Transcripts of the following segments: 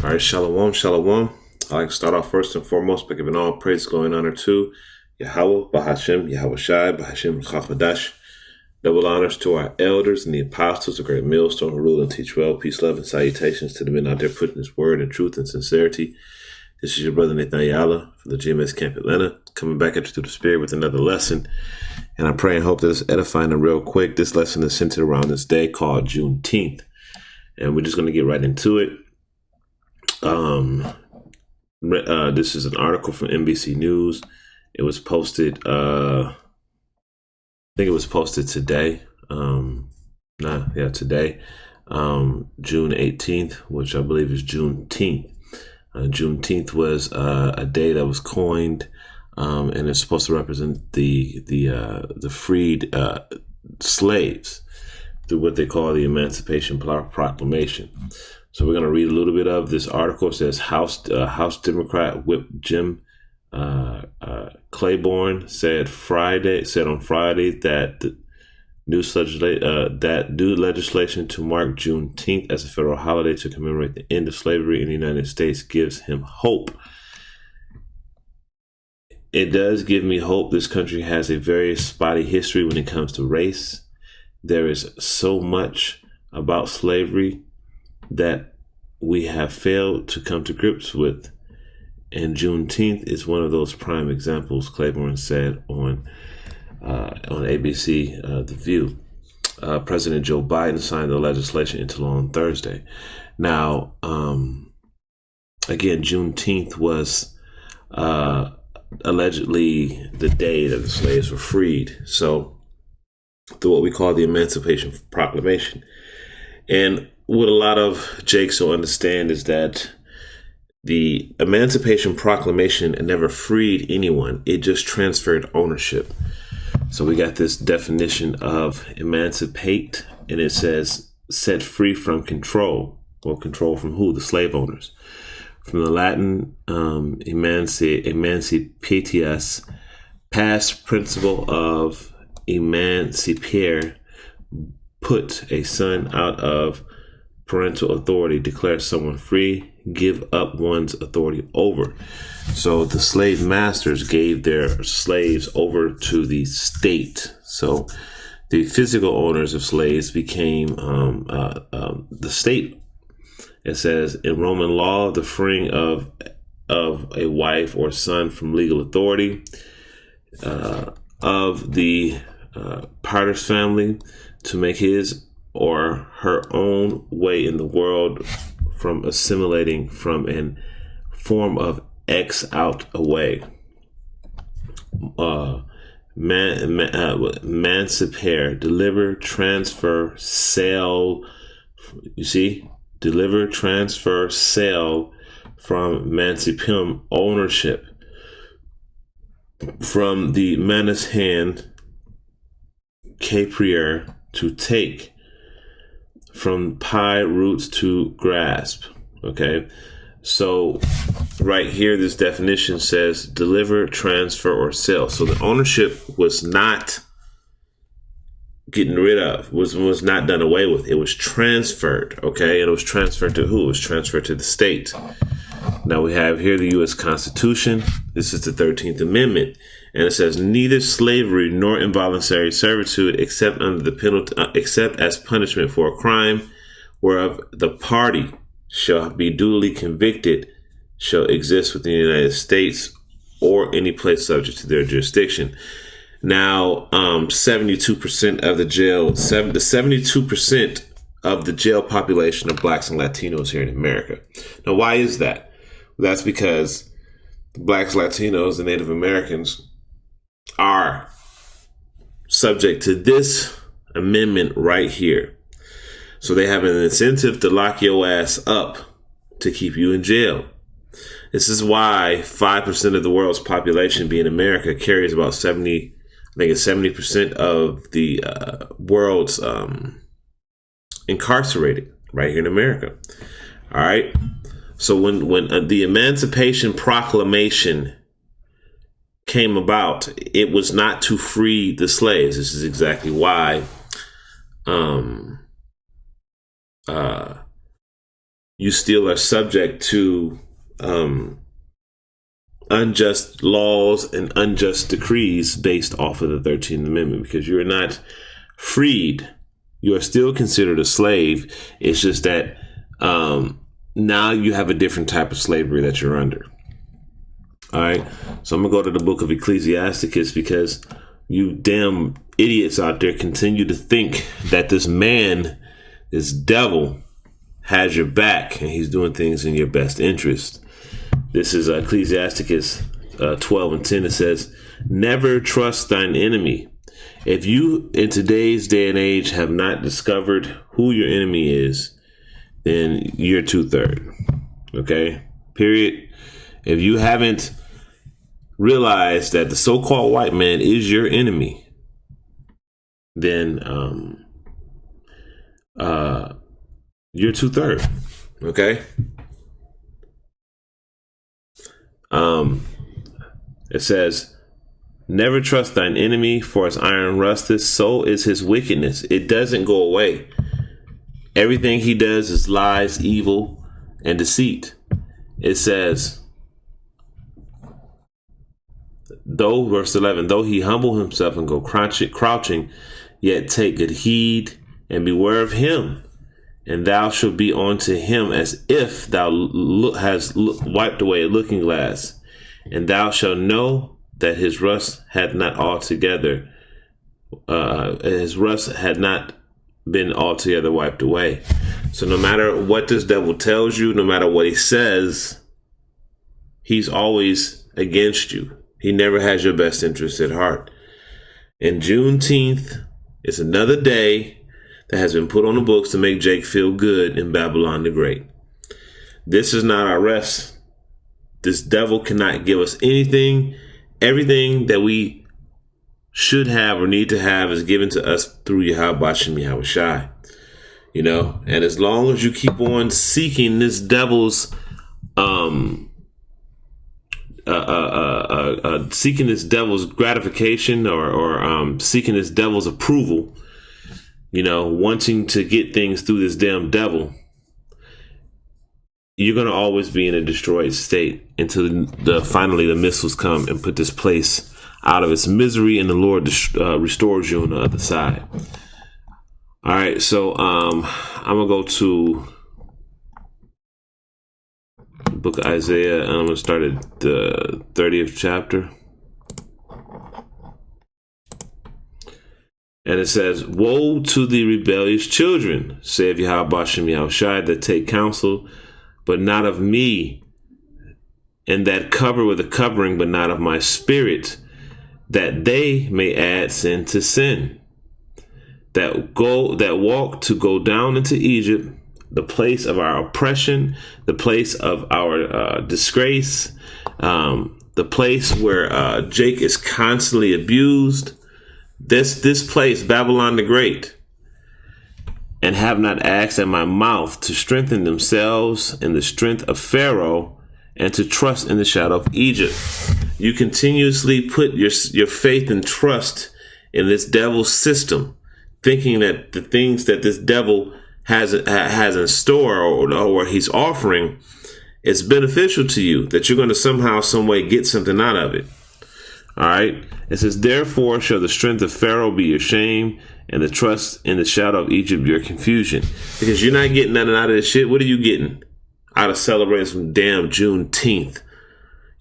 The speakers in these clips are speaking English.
All right, shalom, shalom. I like to start off first and foremost by giving all praise, glory, and honor to Yahweh, Bahashem, Yahweh Shai, Bahashem, Chachadash. Double honors to our elders and the apostles, the great millstone who rule and teach well. Peace, love, and salutations to the men out there putting his word in truth and sincerity. This is your brother Nathan Ayala from the GMS Camp Atlanta, coming back at you through the spirit with another lesson. And I pray and hope that it's edifying and real quick. This lesson is centered around this day called Juneteenth. And we're just going to get right into it. This is an article from NBC News. It was posted, I think it was posted today. Today, June 18th, which I believe is Juneteenth. Juneteenth was a day that was coined, and it's supposed to represent the freed slaves through what they call the Emancipation Proclamation. So we're going to read a little bit of this article. It says House Democrat Whip Jim Claiborne said on Friday that the new legislation to mark Juneteenth as a federal holiday to commemorate the end of slavery in the United States gives him hope. It does give me hope. This country has a very spotty history when it comes to race. There is so much about slavery that we have failed to come to grips with. And Juneteenth is one of those prime examples, Claiborne said on ABC, The View. President Joe Biden signed the legislation into law on Thursday. Now, again, Juneteenth was allegedly the day that the slaves were freed. So, through what we call the Emancipation Proclamation. And what a lot of Jakes will understand is that the Emancipation Proclamation never freed anyone. It just transferred ownership. So we got this definition of emancipate, and it says set free from control. Well, control from who? The slave owners. From the Latin emancipatius, past principle of emancipare, put a son out of parental authority, declare someone free, give up one's authority over. So the slave masters gave their slaves over to the state. So the physical owners of slaves became the state. It says in Roman law, the freeing of a wife or son from legal authority of the partner's family to make his or her own way in the world from assimilating from a form of out away. Emancipare, deliver, transfer, sell. You see? Deliver, transfer, sell from emancipium, ownership. From the manus hand, capriere, to take. From pie roots to grasp. Okay, so right here, this definition says deliver, transfer, or sell. So the ownership was not getting rid of, was not done away with. It was transferred. Okay, and it was transferred to who? It was transferred to the state. Now we have here the U.S. Constitution. This is the 13th Amendment. And it says neither slavery nor involuntary servitude except under the penalty, except as punishment for a crime whereof the party shall be duly convicted shall exist within the United States or any place subject to their jurisdiction. Now, 72% of the 72% of the jail population are blacks and Latinos here in America. Now, why is that? Well, that's because blacks, Latinos, and Native Americans are subject to this amendment right here. So they have an incentive to lock your ass up to keep you in jail. This is why 5% of the world's population, being America, carries about 70% of the world's incarcerated right here in America. All right. So when the Emancipation Proclamation came about, it was not to free the slaves. This is exactly why you still are subject to unjust laws and unjust decrees based off of the 13th Amendment, because you're not freed. You are still considered a slave. It's just that now you have a different type of slavery that you're under. All right. So I'm going to go to the book of Ecclesiasticus, because you damn idiots out there continue to think that this man, this devil, has your back and he's doing things in your best interest. This is Ecclesiasticus 12:10. It says, "Never trust thine enemy." If you in today's day and age have not discovered who your enemy is, then you're 2/3. Okay? Period. If you haven't realized that the so-called white man is your enemy, then you're 2/3. Okay? It says, "Never trust thine enemy, for as iron rusteth, so is his wickedness." It doesn't go away. Everything he does is lies, evil, and deceit. It says, verse 11, "Though he humble himself and go crouching, yet take good heed and beware of him. And thou shalt be unto him as if thou hast wiped away a looking glass. And thou shalt know that his rust had not been altogether wiped away." So no matter what this devil tells you, no matter what he says, he's always against you. He never has your best interest at heart. And Juneteenth is another day that has been put on the books to make Jake feel good in Babylon the Great. This is not our rest. This devil cannot give us anything. Everything that we should have or need to have is given to us through Yahweh Shem Yahweh Shai. You know, and as long as you keep on seeking this devil's seeking this devil's gratification or seeking this devil's approval, you know, wanting to get things through this damn devil, you're going to always be in a destroyed state until finally the missiles come and put this place out of its misery, and the Lord restores you on the other side. All right, so I'm going to go to the book of Isaiah, and I'm going to start at the 30th chapter. And it says, "Woe to the rebellious children, saith Yahweh Shem Yahweh Shai, that take counsel, but not of me, and that cover with a covering, but not of my spirit, that they may add sin to sin, that walk to go down into Egypt, the place of our oppression, the place of our disgrace, the place where Jake is constantly abused. This place, Babylon the Great, and have not asked at my mouth to strengthen themselves in the strength of Pharaoh and to trust in the shadow of Egypt." You continuously put your faith and trust in this devil's system, thinking that the things that this devil has in store or he's offering is beneficial to you, that you're going to somehow, some way get something out of it. All right. It says, "Therefore shall the strength of Pharaoh be your shame, and the trust in the shadow of Egypt your confusion." Because you're not getting nothing out of this shit. What are you getting out of celebrating some damn Juneteenth?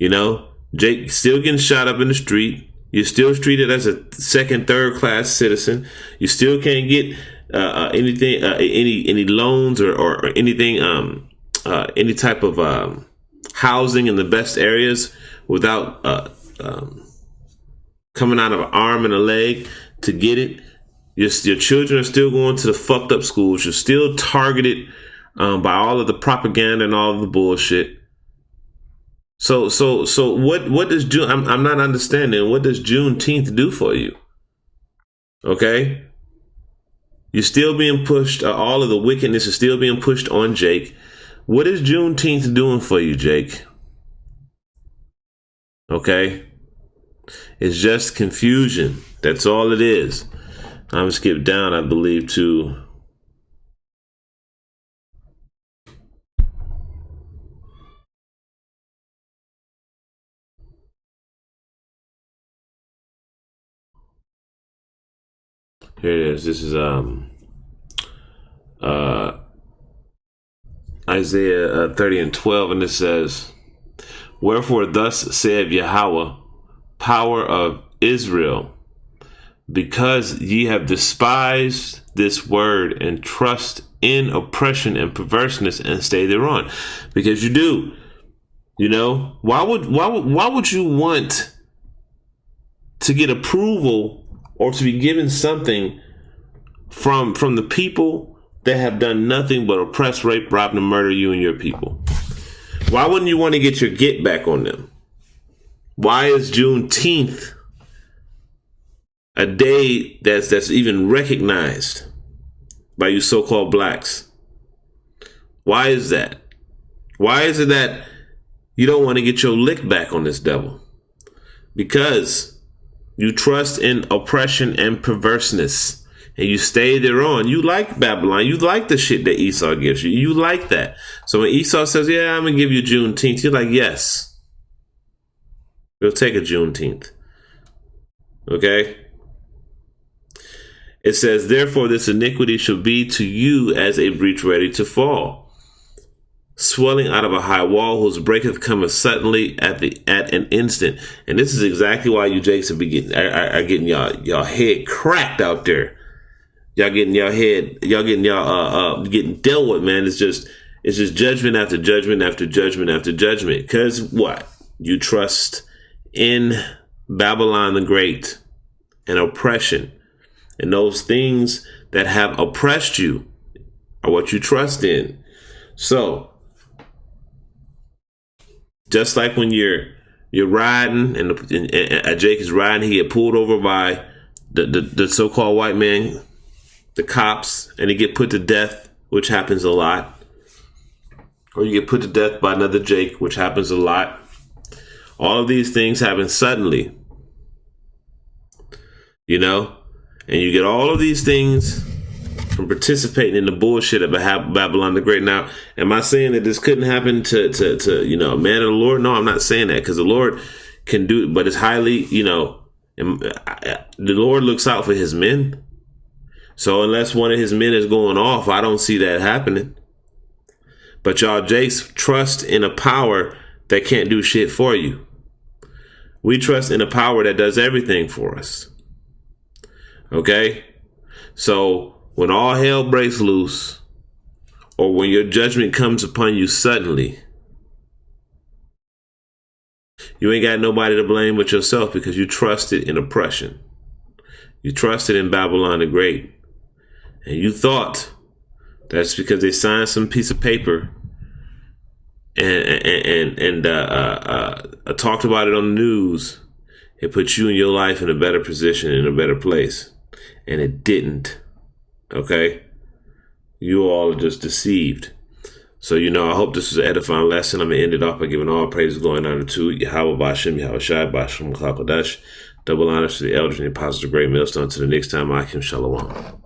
You know, Jake still getting shot up in the street. You're still treated as a second, third class citizen. You still can't get anything, any loans or anything, any type of housing in the best areas without coming out of an arm and a leg to get it. Your children are still going to the fucked up schools. You're still targeted by all of the propaganda and all of the bullshit. So what does June? I'm not understanding. What does Juneteenth do for you? Okay, you're still being pushed. All of the wickedness is still being pushed on Jake. What is Juneteenth doing for you, Jake? Okay, it's just confusion. That's all it is. I'm gonna skip down, I believe, to Here it is. This is Isaiah 30:12, and it says, "Wherefore thus saith Yahweh, power of Israel, because ye have despised this word and trust in oppression and perverseness and stay thereon." Because you do. You know, why would you want to get approval or to be given something from the people that have done nothing but oppress, rape, rob, and murder you and your people? Why wouldn't you want to get your get back on them? Why is Juneteenth a day that's even recognized by you so-called blacks? Why is that? Why is it that you don't want to get your lick back on this devil? Because you trust in oppression and perverseness, and you stay thereon. You like Babylon. You like the shit that Esau gives you. You like that. So when Esau says, "Yeah, I'm gonna give you Juneteenth," you're like, "Yes, we'll take a Juneteenth." Okay. It says, "Therefore this iniquity shall be to you as a breach ready to fall, swelling out of a high wall, whose breaketh cometh suddenly at an instant." And this is exactly why you Jakes are getting y'all head cracked out there. Y'all getting getting dealt with, man. It's just judgment after judgment after judgment after judgment. Because what? You trust in Babylon the Great and oppression. And those things that have oppressed you are what you trust in. So, just like when you're riding and Jake is riding, he get pulled over by the so-called white man, the cops, and he get put to death, which happens a lot. Or you get put to death by another Jake, which happens a lot. All of these things happen suddenly, you know, and you get all of these things from participating in the bullshit of Babylon the Great. Now, am I saying that this couldn't happen to a man of the Lord? No, I'm not saying that, because the Lord can do it, but it's highly, the Lord looks out for his men. So unless one of his men is going off, I don't see that happening. But y'all Jakes trust in a power that can't do shit for you. We trust in a power that does everything for us. Okay? So when all hell breaks loose, or when your judgment comes upon you suddenly, you ain't got nobody to blame but yourself, because you trusted in oppression. You trusted in Babylon the Great. And you thought that's because they signed some piece of paper and talked about it on the news. It put you and your life in a better position, in a better place. And it didn't. Okay? You all are just deceived. So, I hope this was an edifying lesson. I'm going to end it off by giving all praises going on to Yahweh Bashem, Yahweh Shai, Bashem, Klakodash. Double honors to the elders and the apostles of Great Millstone. To the next time, Akim Shalom.